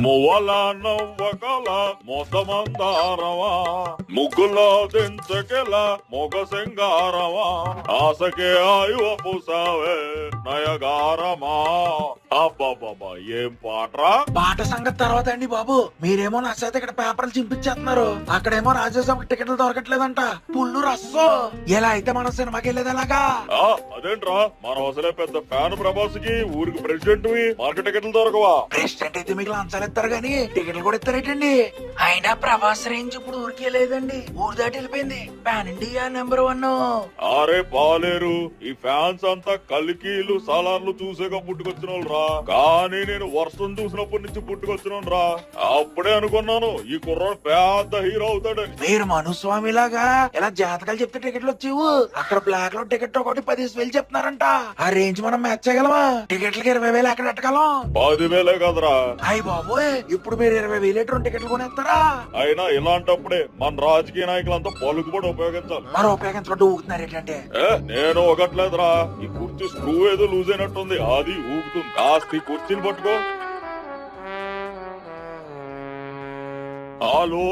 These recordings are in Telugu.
మువ్వల నవ్వకల మొసమందారవా ముగ్గుల దించకెల మొగ సింగారవా ఆసకే ఆయువ పూసావే నయగారమా. అబ్బాబాబా ఏం పాటరా. పాట సంగతి తర్వాత అండి బాబు. మీరేమో నా చేత ఇక్కడ పేపర్లు చింపించేస్తున్నారు, అక్కడేమో రాజ్యసభ టికెట్లు దొరకట్లేదంట. పుల్లు రస్సు. ఎలా అయితే మనం సినిమాకి వెళ్ళేది ఎలాగా? అదేంట్రా, మనం అసలే పెద్ద ఫ్యాన్ ప్రభాస్ కి, ఊరికి ప్రెసిడెంట్ మార్కెట్ టికెట్లు దొరకవా? ప్రెసిడెంట్ అయితే మీకు లంచాలు ఇస్తారు గానీ టికెట్లు కూడా ఇస్తారేటండి? అయినా ప్రభాస్ రేంజ్ ఇప్పుడు ఊరికే లేదండి, ఊరు దాటి వెళ్ళిపోయింది. Pan India number 1. అరే పాలేరు, ఈ ఫ్యాన్స్ అంతా కలికీలు సలార్లు చూసేగా పుట్టుకొచ్చిన వాళ్ళు రా. కానీ నేను వర్షం చూసినప్పటి నుంచి పుట్టుకొచ్చిన రా. అప్పుడే అనుకున్నాను ఈ కుర్రాడు పెద్ద హీరో అవుతాడని. మీరు మనుస్వామి లాగా ఇలా జాతకాలు చెప్తే టికెట్లు వచ్చేవు. అక్కడ బ్లాక్ లో టికెట్ ఒకటి 10,000 చెప్తున్నారంట. ఆ రేంజ్ మనం మ్యాచ్ చేయగలమా? టికెట్లకి 20,000 ఎక్కడ ఎట్టగలం? 10,000 కదరా. అయ్య బాబోయ్, ఇప్పుడు మీరు 20,000 టికెట్లు కొనేస్తారా? అయినా ఇలాంటప్పుడే మన రాజకీయ నాయకులంతా పలుకుబడి ఉపయోగించాలి. మరి ఉపయోగించకుండా ఊగుతున్నారు ఏంటంటే? నేను ఒకట్లేదురా, ఈ కుర్చీ స్క్రూ ఏదో లూజ్ అయినట్టుంది, అది ఊగుతుంది. కాస్త ఈ కుర్చీని పట్టుకో. హలో,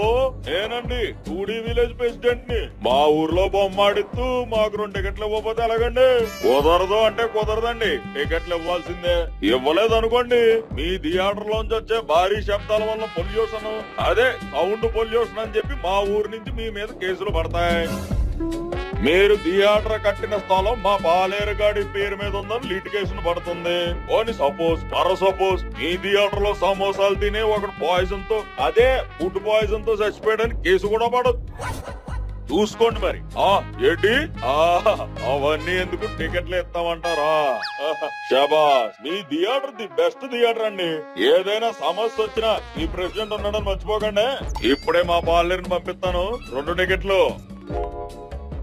నేనండి 2D విలేజ్ ప్రెసిడెంట్ ని. మా ఊర్లో బొమ్మాడిస్తూ మాకు 2 టికెట్లు ఇవ్వకపోతే ఎలాగండి? కుదరదు అంటే కుదరదండి, టికెట్లు ఇవ్వాల్సిందే. ఇవ్వలేదు అనుకోండి, మీ థియేటర్ లోంచి వచ్చే భారీ శబ్దాల వల్ల పొల్యూషన్, అదే సౌండ్ పొల్యూషన్ అని చెప్పి మా ఊరు నుంచి మీ మీద కేసులు పడతాయి. మీరు థియేటర్ కట్టిన స్థలం మా పాలేరు గాడి పేరు మీద ఉందని లిటిగేషన్ పడుతుంది. ఓని సపోజ్ మీ థియేటర్ లో సమోసాలు తినే ఒకటి పాయిజన్ తో, అదే ఫుడ్ పాయిజన్ తో చచ్చిపోయాడని కేసు కూడా పడదు. చూసుకోండి మరి. ఏంటి అవన్నీ ఎందుకు, టికెట్లు ఇస్తామంటారా? షబాస్, మీ థియేటర్ ది బెస్ట్ థియేటర్ అండి. ఏదైనా సమస్య వచ్చినా ఈ ప్రెసిడెంట్ ఉన్నాడని మర్చిపోకండి. ఇప్పుడే మా పాలేరుని పంపిస్తాను 2 టికెట్లు.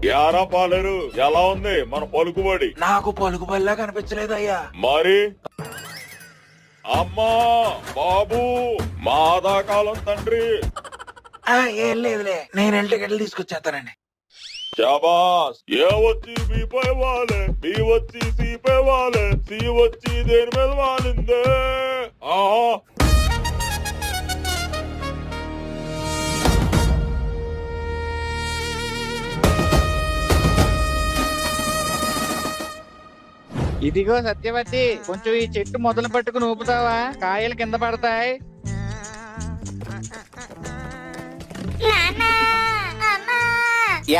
యారా పాలేరు, ఎలా ఉంది మన పలుకుబడి? నాకు పలుకుబడిలా కనిపించలేదయ్యా. మరి అమ్మా బాబు మాదాకాలం తండ్రి. ఏం లేదులే, నేను వెళ్ళి టికెట్లు తీసుకొచ్చేస్తానండి. శాబాస్. ఏ వచ్చి బి పై వాలే, బి వచ్చి సి పై వాలే, సి వచ్చి దేని మీద వాలిందే. ఆహా, ఇదిగో సత్యవతి, కొంచెం ఈ చెట్టు మొదలు పట్టుకుని ఊపుతావా? కాయలు కింద పడతాయి.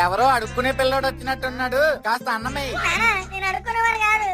ఎవరో అడుక్కునే పిల్లోడు వచ్చినట్టున్నాడు, కాస్త అన్నమే. నేను అడుక్కునేవాడు కాదు,